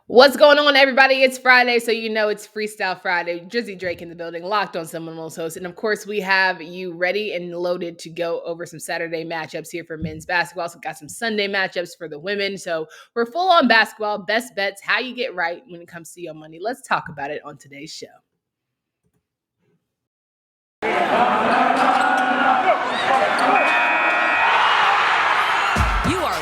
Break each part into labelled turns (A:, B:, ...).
A: What's going on, everybody? It's Friday, so you know it's Freestyle Friday. Drizzy Drake in the building, locked on Someone's host. And of course, we have you ready and loaded to go over some Saturday matchups here for men's basketball. So, got some Sunday matchups for the women. So, we're full on basketball, best bets, how you get right when it comes to your money. Let's talk about it on today's show.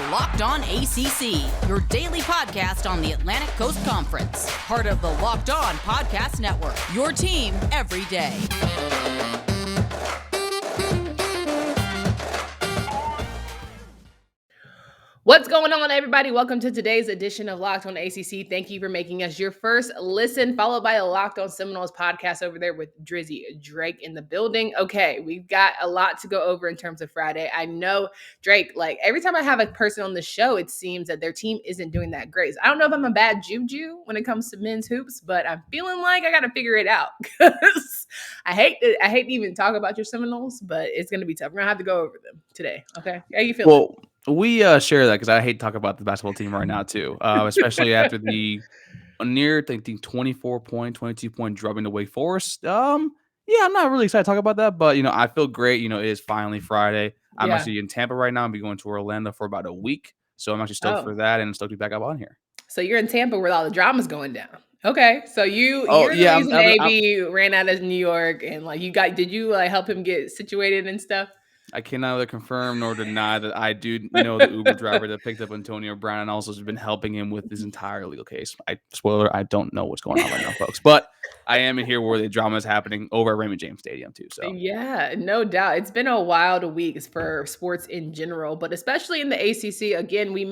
B: Locked On ACC, your daily podcast on the Atlantic Coast Conference. Part of the Locked On Podcast Network, your team every day.
A: What's going on, everybody? Welcome to today's edition of Locked On ACC. Thank you for making us your first listen, followed by the Locked On Seminoles podcast over there with Drizzy Drake in the building. Okay, we've got a lot to go over in terms of Friday. I know, Drake, like every time I have a person on the show, it seems that their team isn't doing that great. So I don't know if I'm a bad juju when it comes to men's hoops, but I'm feeling like I got to figure it out because I hate to even talk about your Seminoles, but it's going to be tough. We're going to have to go over them today. Okay, how are you feeling?
C: Well, we share that because I hate to talk about the basketball team right now too, especially after the near 24-point, 22-point drubbing to Wake Forest. Yeah, I'm not really excited to talk about that, but I feel great. It is finally Friday. I'm actually in Tampa right now. I'll be going to Orlando for about a week, so I'm actually stoked for that and stoked to be back up on here.
A: So you're in Tampa where all the drama's going down. Okay, so you're the reason AB ran out of New York, and did you help him get situated and stuff?
C: I can neither confirm nor deny that I do know the Uber driver that picked up Antonio Brown and also has been helping him with his entire legal case. Spoiler, I don't know what's going on right now, folks. But I am in here where the drama is happening over at Raymond James Stadium, too. So
A: yeah, no doubt. It's been a wild week for sports in general, but especially in the ACC. Again, we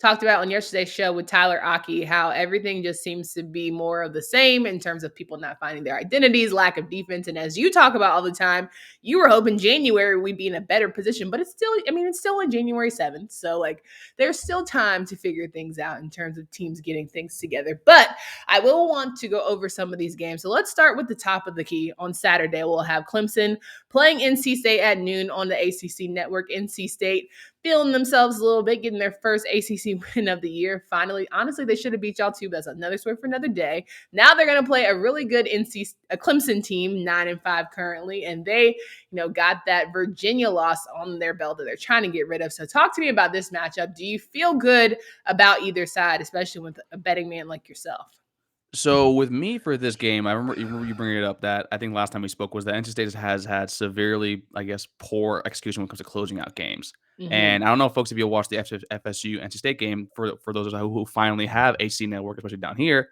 A: talked about on yesterday's show with Tyler Aki, how everything just seems to be more of the same in terms of people not finding their identities, lack of defense. And as you talk about all the time, you were hoping January we'd be in a better position, but it's still on January 7th. So there's still time to figure things out in terms of teams getting things together. But I will want to go over some of these games. So let's start with the top of the key. On Saturday, we'll have Clemson playing NC State at noon on the ACC network. NC State feeling themselves a little bit, getting their first ACC win of the year. Finally, honestly, they should have beat y'all too, but that's another story for another day. Now they're going to play a really good Clemson team, 9-5 currently, and they, got that Virginia loss on their belt that they're trying to get rid of. So talk to me about this matchup. Do you feel good about either side, especially with a betting man like yourself?
C: So with me for this game, I remember you bringing it up that I think last time we spoke was that NC State has had severely, poor execution when it comes to closing out games. Mm-hmm. And I don't know, folks, if you'll watch the FSU NC State game for those of us who finally have AC network, especially down here.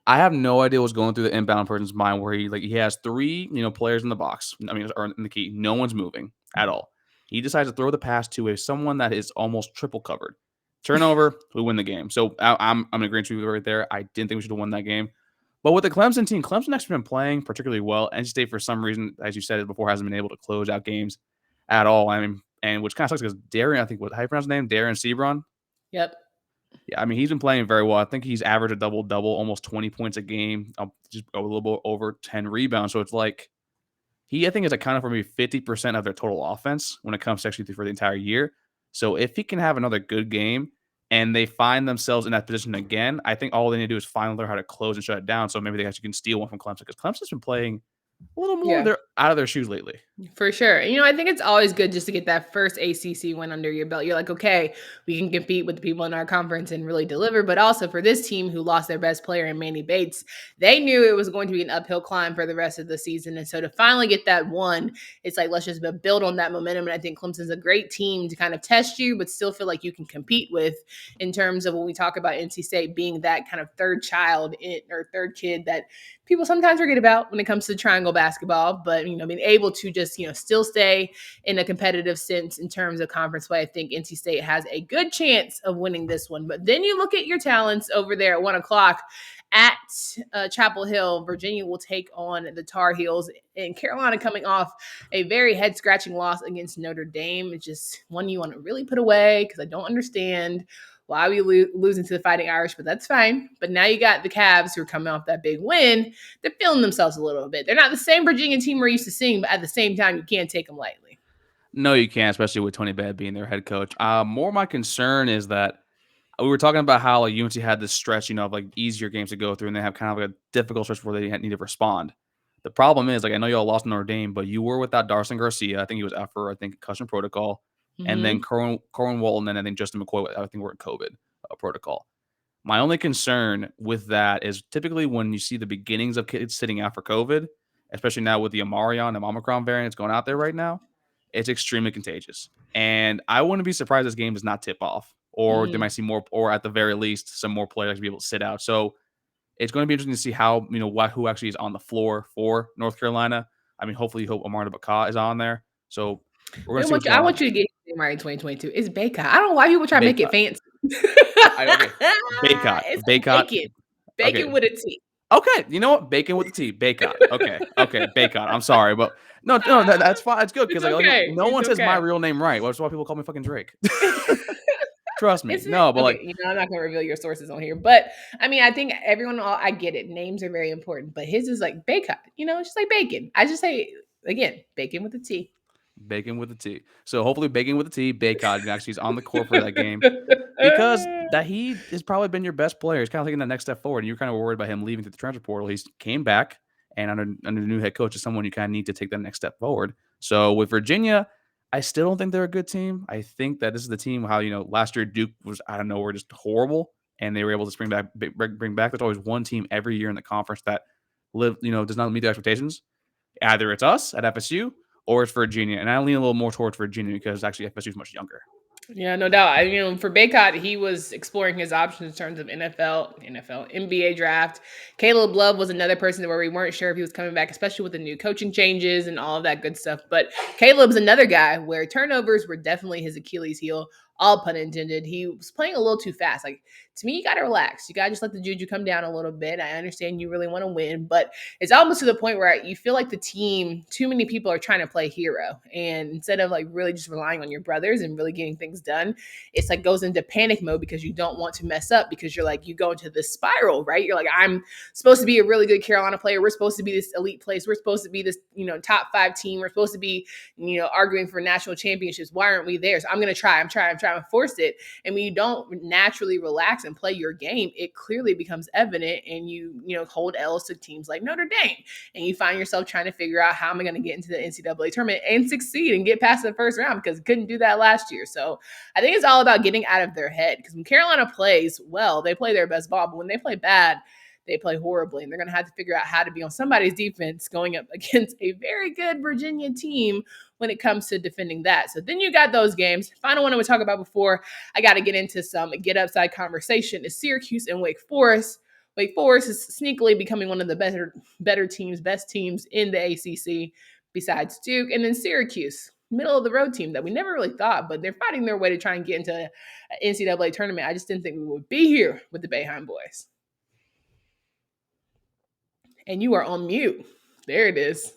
C: I have no idea what's going through the inbound person's mind where he has three players in the box. or in the key. No one's moving at all. He decides to throw the pass to someone that is almost triple covered. Turnover, we win the game. So I'm in agreement with you right there. I didn't think we should have won that game. But with the Clemson team, Clemson actually been playing particularly well. NC State, for some reason, as you said before, hasn't been able to close out games at all. And which kind of sucks because Darian, I think, how you pronounce his name? Darian Sebron?
A: Yep.
C: Yeah, he's been playing very well. I think he's averaged a double-double, almost 20 points a game, just a little bit over 10 rebounds. So it's like I think, is accounted for maybe 50% of their total offense when it comes to actually for the entire year. So if he can have another good game and they find themselves in that position again, I think all they need to do is finally learn how to close and shut it down. So maybe they actually can steal one from Clemson because Clemson's been playing a little more they're out of their shoes lately.
A: For sure. I think it's always good just to get that first ACC win under your belt. You're like, okay, we can compete with the people in our conference and really deliver. But also for this team who lost their best player in Manny Bates, they knew it was going to be an uphill climb for the rest of the season. And so to finally get that one, it's like, let's just build on that momentum. And I think Clemson's a great team to kind of test you, but still feel like you can compete with in terms of when we talk about NC State being that kind of third kid that people sometimes forget about when it comes to triangle basketball, but being able to just still stay in a competitive sense in terms of conference play. I think NC State has a good chance of winning this one. But then you look at your talents over there at 1:00 at Chapel Hill. Virginia will take on the Tar Heels, and Carolina coming off a very head-scratching loss against Notre Dame. It's just one you want to really put away because I don't understand why we losing to the Fighting Irish, but that's fine. But now you got the Cavs who are coming off that big win. They're feeling themselves a little bit. They're not the same Virginia team we're used to seeing, but at the same time, you can't take them lightly.
C: No, you can't, especially with Tony Bennett being their head coach. More my concern is that we were talking about how like UNC had this stretch, of like easier games to go through, and they have kind of like a difficult stretch where they need to respond. The problem is, like, I know y'all lost Notre Dame, but you were without Darson Garcia. I think he was out for, concussion protocol. And then Corwin Walton, and I think Justin McCoy, I think we're in COVID protocol. My only concern with that is typically when you see the beginnings of kids sitting out for COVID, especially now with the Omicron and Omicron variants going out there right now, it's extremely contagious. And I wouldn't be surprised this game does not tip off, or they might see more, or at the very least, some more players to be able to sit out. So it's going to be interesting to see how, who actually is on the floor for North Carolina. I mean, hopefully, you hope Amar Baca is on there. So we're going to see what's going
A: I
C: on.
A: want you to get your name right in 2022. It's Baycott. I don't know why people try to make it fancy.
C: Okay. Baycott.
A: It's
C: Baycott.
A: bacon. Bacon with a T.
C: Okay, you know what? Bacon with the T. Baycott. Okay, Baycott. I'm sorry, but no, that's fine. It's good because no one says my real name right. That's why people call me fucking Drake. Trust me. No, but
A: I'm not gonna reveal your sources on here. But I mean, I think I get it. Names are very important, but his is like Baycott. It's just like bacon. I just say again, bacon with a T.
C: Bacon with a T. So hopefully, bacon with a T. Baycott actually is on the court for that game because he has probably been your best player. He's kind of taking the next step forward, and you're kind of worried about him leaving through the transfer portal. He's came back, and under the new head coach is someone you kind of need to take that next step forward. So with Virginia, I still don't think they're a good team. I think that this is the team how last year Duke was out of nowhere just horrible, and they were able to bring back. There's always one team every year in the conference that does not meet the expectations. Either it's us at FSU or it's Virginia, and I lean a little more towards Virginia because actually FSU is much younger.
A: Yeah, no doubt. For Baycott, he was exploring his options in terms of NFL, NBA draft. Caleb Love was another person where we weren't sure if he was coming back, especially with the new coaching changes and all of that good stuff. But Caleb's another guy where turnovers were definitely his Achilles heel, all pun intended. He was playing a little too fast. Like, to me, you got to relax. You got to just let the juju come down a little bit. I understand you really want to win, but it's almost to the point where you feel like the team, too many people are trying to play hero. And instead of like really just relying on your brothers and really getting things done, it's like goes into panic mode because you don't want to mess up because you're like, you go into this spiral, right? You're like, I'm supposed to be a really good Carolina player. We're supposed to be this elite place. We're supposed to be this, top 5 team. We're supposed to be, arguing for national championships. Why aren't we there? So I'm going to try. I'm trying to force it. And when you don't naturally relax and play your game, it clearly becomes evident, and you hold L's to teams like Notre Dame, and you find yourself trying to figure out how am I going to get into the NCAA tournament and succeed and get past the first round because couldn't do that last year. So I think it's all about getting out of their head, because when Carolina plays well, they play their best ball, but when they play bad, they play horribly, and they're going to have to figure out how to be on somebody's defense going up against a very good Virginia team when it comes to defending that. So then you got those games. Final one I would talk about before I got to get into some get upside conversation is Syracuse and Wake Forest. Wake Forest is sneakily becoming one of the best teams in the ACC besides Duke, and then Syracuse, middle of the road team that we never really thought, but they're fighting their way to try and get into an NCAA tournament. I just didn't think we would be here with the Boeheim boys. And you are on mute. There it is.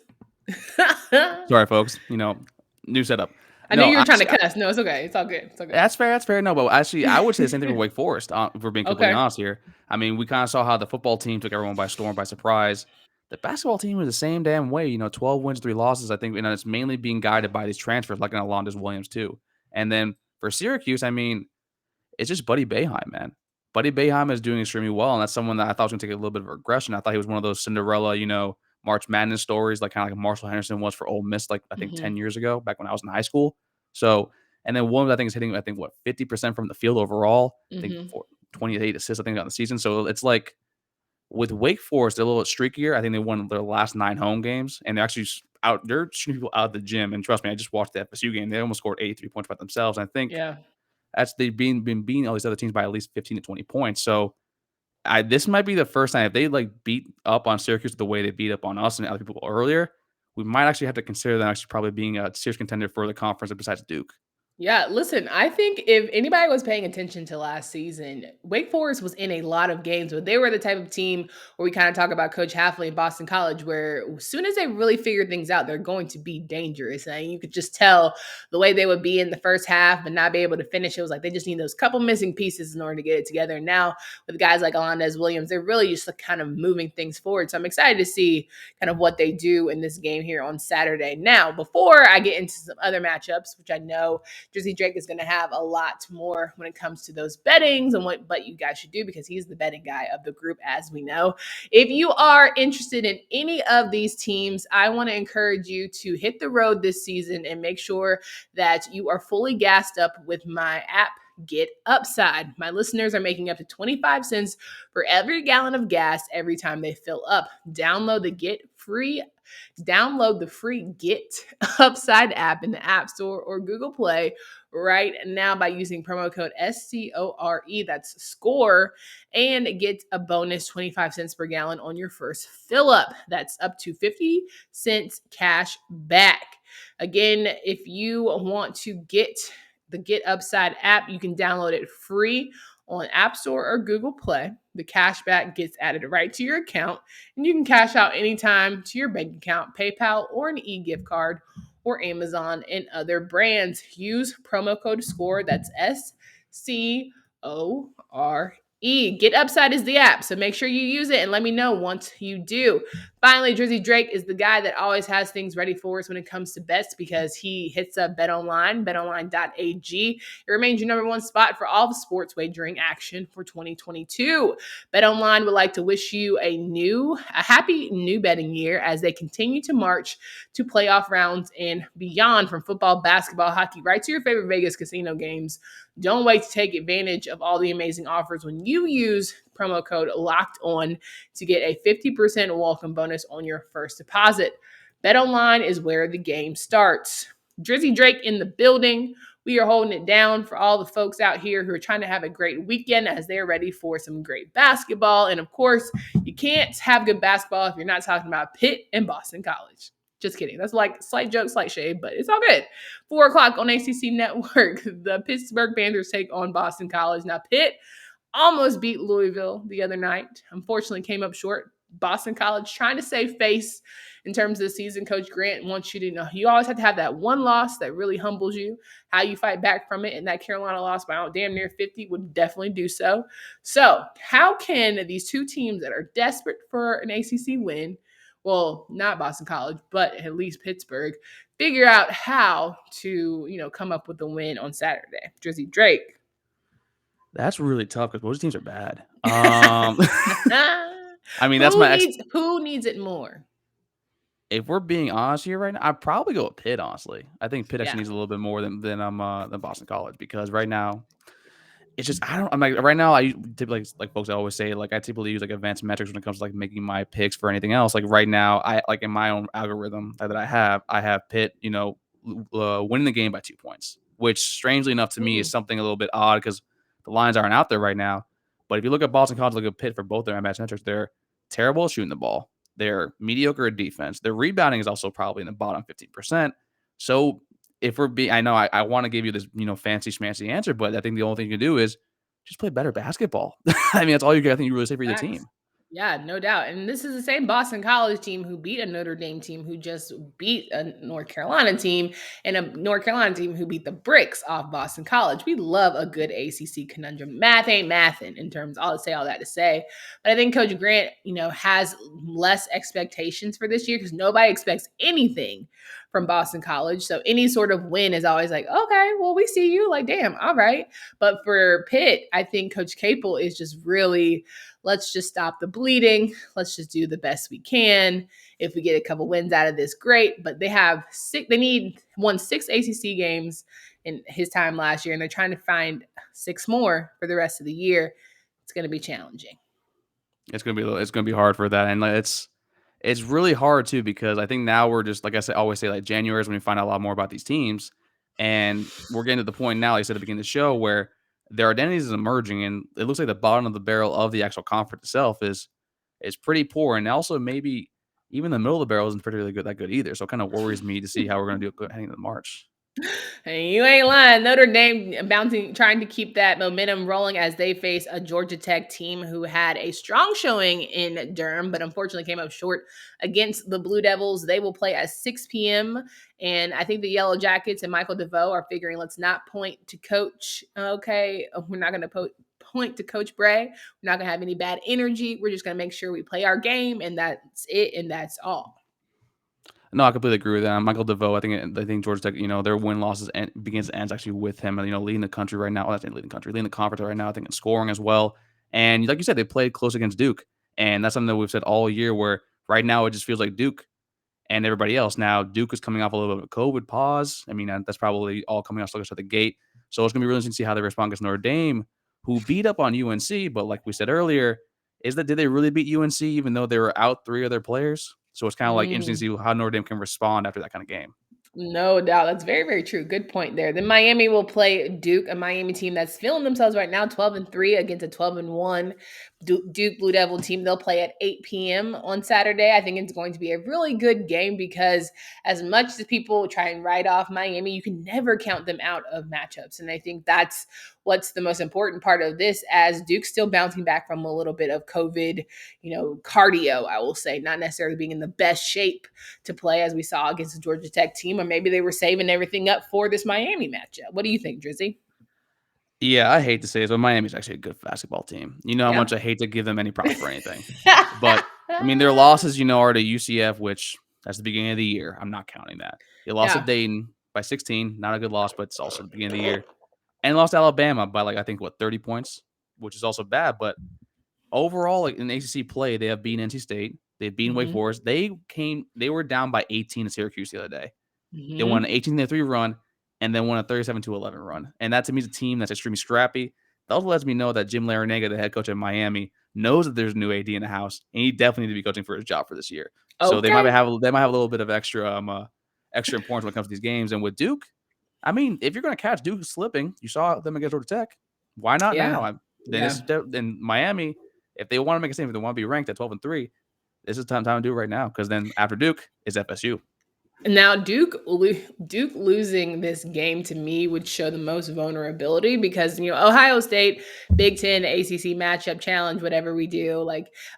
C: Sorry, folks. New setup.
A: I knew you were trying to cuss. No, it's okay. It's all good. It's all good.
C: That's fair. No, but actually, I would say the same thing for Wake Forest, if we're being completely honest here. I mean, we kind of saw how the football team took everyone by storm, by surprise. The basketball team was the same damn way. 12 wins, 3 losses. I think it's mainly being guided by these transfers like an Alondas Williams too. And then for Syracuse, I mean, it's just Buddy Boeheim, man. Buddy Boeheim is doing extremely well, and that's someone that I thought was going to take a little bit of regression. I thought he was one of those Cinderella, March Madness stories, like kind of like Marshall Henderson was for Ole Miss, like I think 10 years ago, back when I was in high school. So, and then Williams, I think, is hitting, 50% from the field overall. I think 28 assists, I think, on the season. So it's like with Wake Forest, they're a little streakier. I think they won their last 9 home games, and they're actually they're shooting people out of the gym. And trust me, I just watched the FSU game. They almost scored 83 points by themselves. And I think that's they've been beating all these other teams by at least 15 to 20 points. So this might be the first time if they beat up on Syracuse the way they beat up on us and other people earlier, we might actually have to consider them actually probably being a serious contender for the conference besides Duke.
A: Yeah, listen, I think if anybody was paying attention to last season, Wake Forest was in a lot of games, but they were the type of team where we kind of talk about Coach Hafley in Boston College, where as soon as they really figure things out, they're going to be dangerous. And you could just tell the way they would be in the first half but not be able to finish. It was like they just need those couple missing pieces in order to get it together. And now with guys like Alondas Williams, they're really just kind of moving things forward. So I'm excited to see kind of what they do in this game here on Saturday. Now, before I get into some other matchups, which I know Drizzy Drake is going to have a lot more when it comes to those bettings and what you guys should do, because he's the betting guy of the group, as we know. If you are interested in any of these teams, I want to encourage you to hit the road this season and make sure that you are fully gassed up with my app, Get Upside. My listeners are making up to 25 cents for every gallon of gas every time they fill up. Download the free Get Upside app in the App Store or Google Play right now by using promo code SCORE, that's SCORE, and get a bonus 25 cents per gallon on your first fill up. That's up to 50 cents cash back. Again, if you want to get the Get Upside app, you can download it free on App Store or Google Play. The cashback gets added right to your account, and you can cash out anytime to your bank account, PayPal, or an e-gift card, or Amazon and other brands. Use promo code SCORE, that's SCORE. Get Upside is the app, so make sure you use it and let me know once you do. Finally, Drizzy Drake is the guy that always has things ready for us when it comes to bets, because he hits up BetOnline, betonline.ag. It remains your number one spot for all the sports wagering action for 2022. BetOnline would like to wish you a happy new betting year as they continue to march to playoff rounds and beyond, from football, basketball, hockey, right to your favorite Vegas casino games. Don't wait to take advantage of all the amazing offers when you use promo code Locked On to get a 50% welcome bonus on your first deposit. BetOnline is where the game starts. Drizzy Drake in the building. We are holding it down for all the folks out here who are trying to have a great weekend as they're ready for some great basketball. And of course, you can't have good basketball if you're not talking about Pitt and Boston College. Just kidding. That's like slight joke, slight shade, but it's all good. 4 o'clock on ACC Network. The Pittsburgh Panthers take on Boston College. Now, Pitt almost beat Louisville the other night. Unfortunately, came up short. Boston College trying to save face in terms of the season. Coach Grant wants you to know you always have to have that one loss that really humbles you. How you fight back from it, and that Carolina loss by damn near 50 would definitely do so. So, how can these two teams that are desperate for an ACC win, well, not Boston College, but at least Pittsburgh, figure out how to, come up with the win on Saturday? Drizzy Drake.
C: That's really tough because most teams are bad. I mean, that's
A: who needs it more?
C: If we're being honest here right now, I'd probably go with Pitt, honestly. I think Pitt actually needs a little bit more than Boston College, because right now it's just I'm like right now I typically, like folks always say, like I typically use like advanced metrics when it comes to like making my picks for anything else. Like right now, I like in my own algorithm that I have Pitt, winning the game by 2 points, which strangely enough to me is something a little bit odd because the lines aren't out there right now. But if you look at Boston College, look at Pitt for both their advanced metrics, they're terrible at shooting the ball. They're mediocre at defense. Their rebounding is also probably in the bottom 15%. So if we're being, I know I want to give you this, fancy schmancy answer, but I think the only thing you can do is just play better basketball. I mean, that's all I think you really say for your team.
A: Yeah, no doubt. And this is the same Boston College team who beat a Notre Dame team who just beat a North Carolina team, and a North Carolina team who beat the bricks off Boston College. We love a good ACC conundrum. Math ain't mathin' in terms, I'll say all that to say. But I think Coach Grant, has less expectations for this year because nobody expects anything from Boston College. So any sort of win is always like, okay, well, we see you. Like, damn, all right. But for Pitt, I think Coach Capel is just really, let's just stop the bleeding. Let's just do the best we can. If we get a couple wins out of this, great. But they won 6 ACC games in his time last year, and they're trying to find 6 more for the rest of the year. It's going to be challenging.
C: It's going to be hard for that. And it's really hard too, because I think now we're just, like I said, always say, like January is when we find out a lot more about these teams. And we're getting to the point now, like I said at the beginning of the show, where their identities is emerging, and it looks like the bottom of the barrel of the actual conference itself is pretty poor, and also maybe even the middle of the barrel isn't particularly that good either. So it kind of worries me to see how we're going to do heading into March.
A: And you ain't lying. Notre Dame trying to keep that momentum rolling as they face a Georgia Tech team who had a strong showing in Durham, but unfortunately came up short against the Blue Devils. They will play at 6 p.m. And I think the Yellow Jackets and Michael DeVoe are figuring, let's not point to Coach. Okay, we're not going to point to Coach Bray. We're not going to have any bad energy. We're just going to make sure we play our game, and that's it, and that's all.
C: No, I completely agree with that. Michael DeVoe, I think Georgia Tech, their win losses begins and ends actually with him, and leading the country right now. Well, that's leading the conference right now. I think in scoring as well. And like you said, they played close against Duke, and that's something that we've said all year. Where right now it just feels like Duke and everybody else. Now Duke is coming off a little bit of a COVID pause. I mean, that's probably all coming off sluggish at the gate. So it's gonna be really interesting to see how they respond against Notre Dame, who beat up on UNC. But like we said earlier, did they really beat UNC even though they were out 3 of their players? So it's kind of like interesting to see how Notre Dame can respond after that kind of game.
A: No doubt. That's very, very true. Good point there. Then Miami will play Duke, a Miami team that's feeling themselves right now, 12-3 against a 12-1 Duke Blue Devil team. They'll play at 8 p.m. on Saturday. I think it's going to be a really good game because as much as people try and write off Miami, you can never count them out of matchups. And I think that's what's the most important part of this, as Duke's still bouncing back from a little bit of COVID, cardio, I will say, not necessarily being in the best shape to play as we saw against the Georgia Tech team, or maybe they were saving everything up for this Miami matchup. What do you think, Drizzy?
C: Yeah, I hate to say this, but Miami's actually a good basketball team. You know how
A: Yeah.
C: much I hate to give them any props for anything. But I mean, their losses, are to UCF, which that's the beginning of the year. I'm not counting that. They lost to
A: Yeah.
C: Dayton by 16, not a good loss, but it's also the beginning of the year. And lost to Alabama by 30 points, which is also bad. But overall, in ACC play, they have beaten NC State, they've beaten Wake
A: Mm-hmm.
C: Forest. They were down by 18 to Syracuse the other day. They won
A: Mm-hmm.
C: an 18-3 run and then won a 37-11 run. And that to me is a team that's extremely scrappy. That also lets me know that Jim Larinaga, the head coach at Miami, knows that there's a new AD in the house, and he definitely needs to be coaching for his job for this year. So they might
A: Okay.
C: have a little bit of extra importance when it comes to these games. And with Duke, I mean, if you're going to catch Duke slipping, you saw them against Georgia Tech. Why not
A: Yeah.
C: now? Then
A: Yeah.
C: in Miami, if they want to make a statement, if they want to be ranked at 12-3, this is time to do it right now. Because then after Duke is FSU.
A: Now, Duke losing this game to me would show the most vulnerability because, Ohio State, Big Ten, ACC matchup challenge, whatever we do,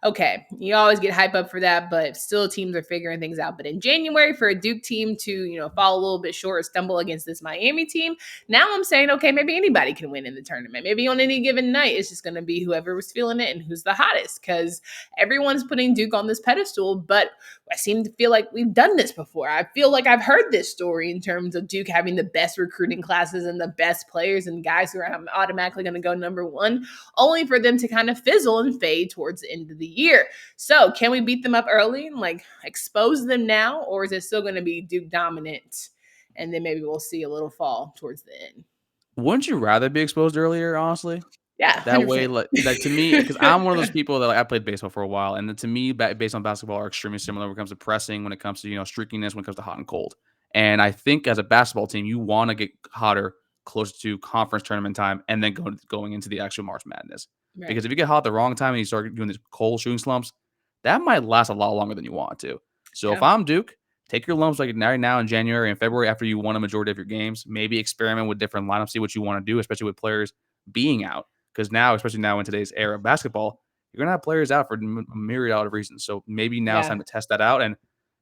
A: okay, you always get hype up for that, but still teams are figuring things out. But in January, for a Duke team to, fall a little bit short or stumble against this Miami team, now I'm saying, okay, maybe anybody can win in the tournament. Maybe on any given night, it's just going to be whoever was feeling it and who's the hottest, because everyone's putting Duke on this pedestal, but I seem to feel like we've done this before. I feel like I've heard this story in terms of Duke having the best recruiting classes and the best players and guys who are automatically going to go number one, only for them to kind of fizzle and fade towards the end of the year. So can we beat them up early and expose them now, or is it still going to be Duke dominant? And then maybe we'll see a little fall towards the end.
C: Wouldn't you rather be exposed earlier, honestly?
A: Yeah,
C: That way,
A: 100%.
C: to me, because I'm one of those people that I played baseball for a while, and to me, based on basketball, are extremely similar when it comes to pressing, when it comes to streakiness, when it comes to hot and cold. And I think as a basketball team, you want to get hotter close to conference tournament time, and then going into the actual March Madness.
A: Right.
C: Because if you get hot at the wrong time and you start doing these cold shooting slumps, that might last a lot longer than you want to. So if I'm Duke, take your lumps now in January and February after you won a majority of your games. Maybe experiment with different lineups, see what you want to do, especially with players being out. Because now, especially now in today's era of basketball, you're going to have players out for a myriad of reasons. So maybe now it's time to test that out. And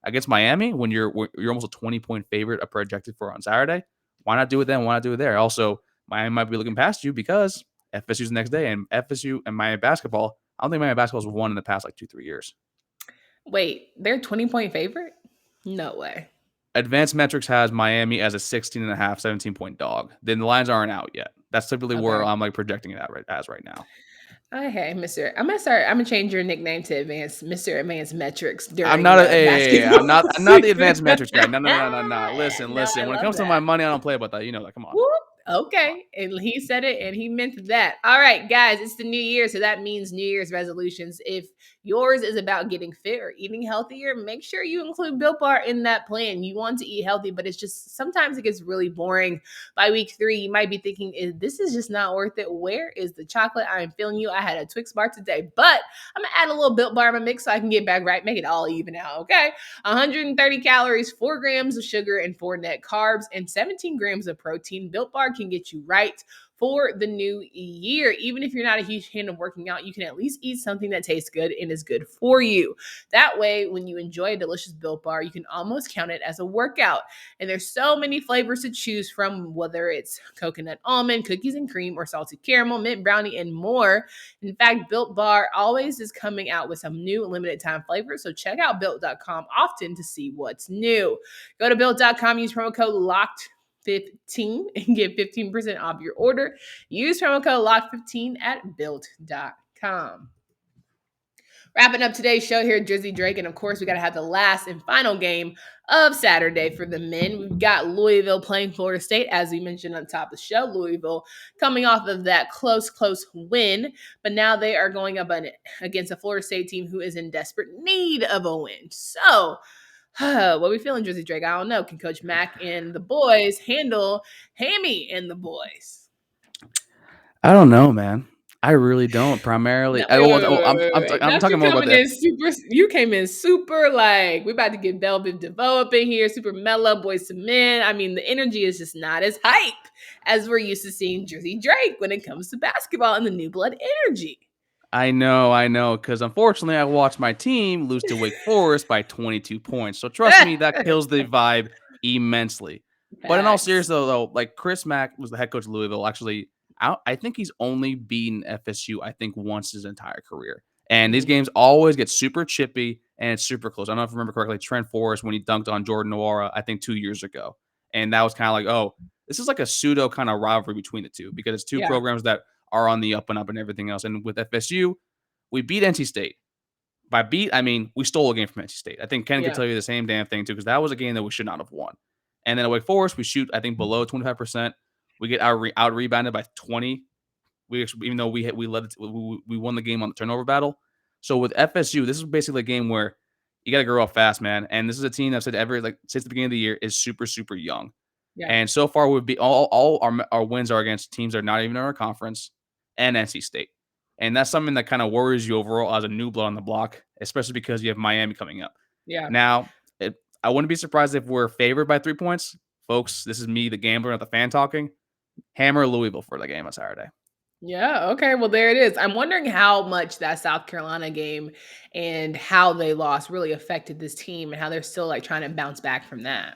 C: against Miami, when you're almost a 20-point favorite projected for on Saturday, why not do it then? Why not do it there? Also, Miami might be looking past you because FSU's the next day. And FSU and Miami basketball, I don't think Miami basketball has won in the past 2-3 years.
A: Wait, they're 20-point favorite? No way.
C: Advanced Metrics has Miami as a 16.5, 17-point dog. Then the lines aren't out yet. That's typically where I'm projecting it at right now.
A: Okay, Mr. I'm gonna change your nickname to Mr. Advanced Metrics during
C: I'm not
A: basketball.
C: I'm not the Advanced Metrics guy. No. Listen.
A: No,
C: When it comes to my money, I don't play about that. You know that. Come on.
A: Whoop. Okay. And he said it and he meant that. All right, guys, it's the new year. So that means New Year's resolutions. If yours is about getting fit or eating healthier, make sure you include Built Bar in that plan. You want to eat healthy, but it's just sometimes it gets really boring. By week 3, you might be thinking, this is just not worth it. Where is the chocolate? I am feeling you. I had a Twix bar today, but I'm going to add a little Built Bar in my mix so I can get back right, make it all even out. Okay. 130 calories, 4 grams of sugar, and 4 net carbs, and 17 grams of protein. Built Bar can get you right for the new year. Even if you're not a huge fan of working out, you can at least eat something that tastes good and is good for you. That way, when you enjoy a delicious Built Bar, you can almost count it as a workout. And there's so many flavors to choose from, whether it's coconut almond, cookies and cream, or salted caramel, mint brownie, and more. In fact, Built Bar always is coming out with some new limited time flavors. So check out built.com often to see what's new. Go to built.com, use promo code LOCKED15 and get 15% off your order. Use promo code LOCKED15 at built.com. Wrapping up today's show here, Drizzy Drake. And of course, we got to have the last and final game of Saturday for the men. We've got Louisville playing Florida State, as we mentioned on top of the show. Louisville coming off of that close win, but now they are going up against a Florida State team who is in desperate need of a win. So, what are we feeling, Drizzy Drake? I don't know. Can Coach Mack and the boys handle Hammy and the boys?
C: I don't know, man. I really don't. Primarily,
A: No, wait,
C: I'm
A: Not
C: talking
A: you
C: more about
A: coming in super. You came in super like we about to get Velvet DeVoe up in here, super mellow, boys to men. I mean, the energy is just not as hype as we're used to seeing Drizzy Drake when it comes to basketball and the new blood energy.
C: I know, because unfortunately, I watched my team lose to Wake Forest by 22 points. So trust me, that kills the vibe immensely. But in all seriousness, though, like Chris Mack was the head coach of Louisville. Actually, I think he's only beaten FSU, I think, once his entire career. And these games always get super chippy and it's super close. I don't know if I remember correctly, Trent Forrest when he dunked on Jordan Nwora, I think 2 years ago. And that was kind of like, oh, this is like a pseudo kind of rivalry between the two because it's two programs that are on the up and up and everything else. And with FSU, we beat NC State. By beat, I mean we stole a game from NC State. I think Ken could tell you the same damn thing too, because that was a game that we should not have won. And then at Wake Forest, we shoot, I think, below 25%. We get out rebounded by 20. Even though we won the game on the turnover battle. So with FSU, this is basically a game where you got to grow up fast, man. And this is a team that said since the beginning of the year is super, super young. Yeah. And so far, would be all our wins are against teams that are not even in our conference and NC State. And that's something that kind of worries you overall as a new blood on the block, especially because you have Miami coming up. Yeah. Now, I wouldn't be surprised if we're favored by 3 points. Folks, this is me, the gambler, not the fan talking. Hammer Louisville for the game on Saturday.
A: Yeah. Okay. Well, there it is. I'm wondering how much that South Carolina game and how they lost really affected this team and how they're still like trying to bounce back from that.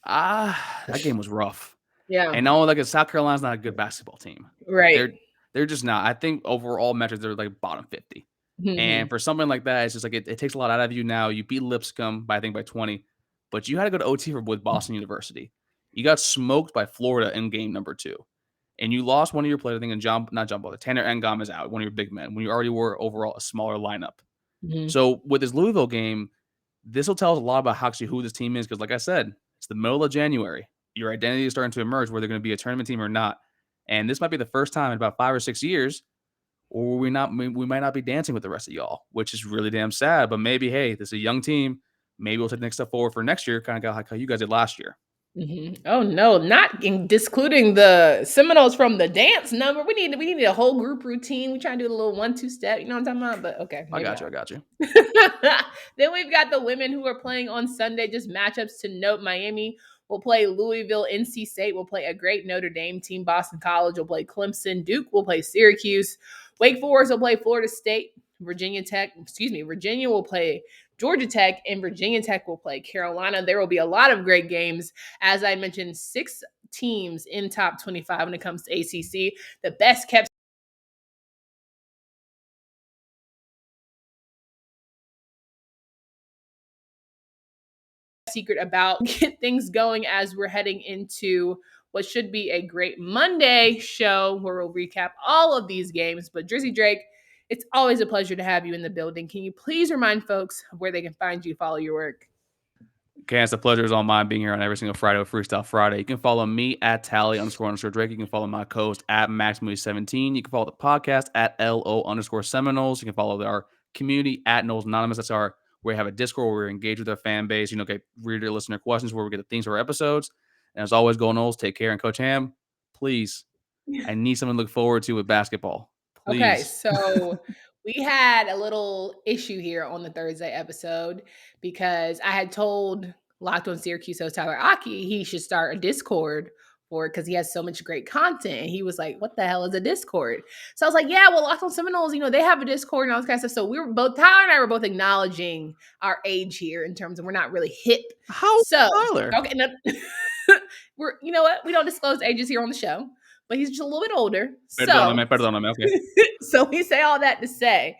C: That game was rough.
A: Yeah.
C: And no, like South Carolina's not a good basketball team.
A: Right.
C: They're just not. I think overall metrics they're like bottom 50. And for something like that, it's just like it takes a lot out of you now. You beat Lipscomb by 20, but you had to go to OT with Boston University. You got smoked by Florida in game number 2. And you lost one of your players, I think, Tanner Engom is out, one of your big men, when you already were overall a smaller lineup. So with this Louisville game, this will tell us a lot about who this team is. Because like I said, it's the middle of January. Your identity is starting to emerge, whether they're going to be a tournament team or not. And this might be the first time in about 5 or 6 years, or we might not be dancing with the rest of y'all, which is really damn sad. But maybe, hey, this is a young team. Maybe we'll take the next step forward for next year, kind of like how you guys did last year.
A: Oh no, not discluding the Seminoles from the dance number. We need a whole group routine. We try to do a little 1-2 step. You know what I'm talking about? But okay,
C: I got you.
A: Then we've got the women who are playing on Sunday. Just matchups to note: Miami will play Louisville, NC State will play a great Notre Dame team. Boston College will play Clemson. Duke will play Syracuse. Wake Forest will play Florida State. Virginia will play Georgia Tech, and Virginia Tech will play Carolina. There will be a lot of great games. As I mentioned, 6 teams in top 25 when it comes to ACC. The best kept secret about get things going as we're heading into what should be a great Monday show where we'll recap all of these games. But Drizzy Drake, it's always a pleasure to have you in the building. Can you please remind folks of where they can find you, follow your work?
C: Okay, it's a pleasure is all mine being here on every single Friday with Freestyle Friday. You can follow me at Tally__Drake. You can follow my co-host at MaxMovie17. You can follow the podcast at LO_Seminoles. You can follow our community at Knowles Anonymous. That's where we have a Discord where we engage with our fan base. Get reader listener questions where we get the themes of our episodes. And as always, go Knowles. Take care. And Coach Ham, please, I need someone to look forward to with basketball. Please.
A: Okay, so we had a little issue here on the Thursday episode because I had told Locked on Syracuse host Tyler Aki he should start a Discord for it because he has so much great content. And he was like, what the hell is a Discord? So I was like, yeah, well, Locked On Seminoles, they have a Discord and all this kind of stuff. So we were both, Tyler and I were both acknowledging our age here in terms of we're not really hip.
C: How
A: So,
C: Tyler?
A: okay, no, you know what? We don't disclose ages here on the show, but he's just a little bit older.
C: Perdóname, okay.
A: So we say all that to say,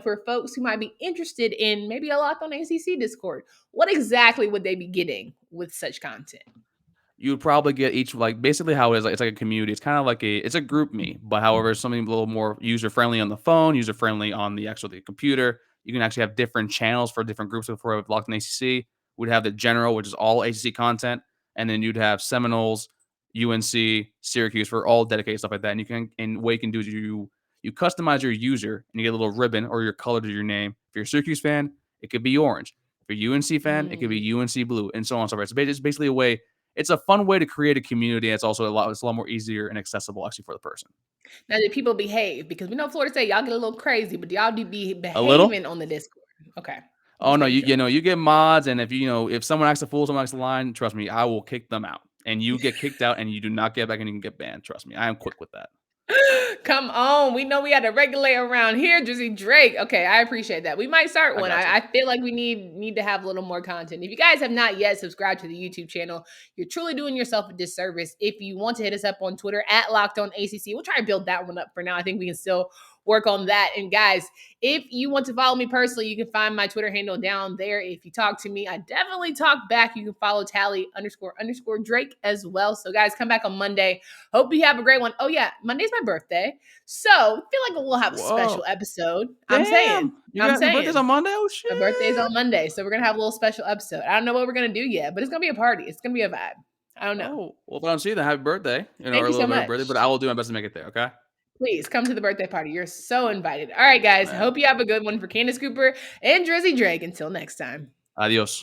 A: for folks who might be interested in maybe a Locked On ACC Discord, what exactly would they be getting with such content?
C: You would probably get each, like, basically how it is, like, it's like a community. It's kind of like it's a group me, but however, something a little more user-friendly on the phone, user-friendly on the computer. You can actually have different channels for different groups. For Locked On ACC, we'd have the general, which is all ACC content, and then you'd have Seminoles, UNC, Syracuse for all dedicated stuff like that. And what you can do is you customize your user, and you get a little ribbon or your color to your name. If you're a Syracuse fan, it could be orange. If you're a UNC fan, it could be UNC blue, and so on and so forth. It's basically a way. It's a fun way to create a community. It's also it's a lot more easier and accessible actually for the person.
A: Now, do people behave? Because we know Florida State, y'all get a little crazy, but y'all do be
C: A little?
A: behaving on the Discord. Okay.
C: Oh
A: Just
C: no,
A: making sure.
C: you get mods, and if someone acts a fool, someone acts a line, trust me, I will kick them out. And you get kicked out, and you do not get back, and you can get banned. Trust me, I am quick with that.
A: Come on. We know we had to regulate around here, Drizzy Drake. Okay, I appreciate that. We might start one. I feel like we need to have a little more content. If you guys have not yet subscribed to the YouTube channel, you're truly doing yourself a disservice. If you want to hit us up on Twitter at Locked On ACC, we'll try to build that one up for now. I think we can still work on that. And guys, if you want to follow me personally, you can find my Twitter handle down there. If you talk to me, I definitely talk back. You can follow Tally__Drake as well. So guys, come back on Monday. Hope you have a great one. Oh yeah, Monday's my birthday. So I feel like we'll have a special episode. I'm saying.
C: Your birthday's on Monday? Oh shit.
A: My birthday's on Monday. So we're going to have a little special episode. I don't know what we're going to do yet, but it's going to be a party. It's going to be a vibe. I don't know.
C: Oh, well, if I don't see you, then happy birthday.
A: Thank you so much.
C: Birthday, but I will do my best to make it there, okay?
A: Please come to the birthday party. You're so invited. All right, guys. Hope you have a good one for Candace Cooper and Drizzy Drake. Until next time.
C: Adios.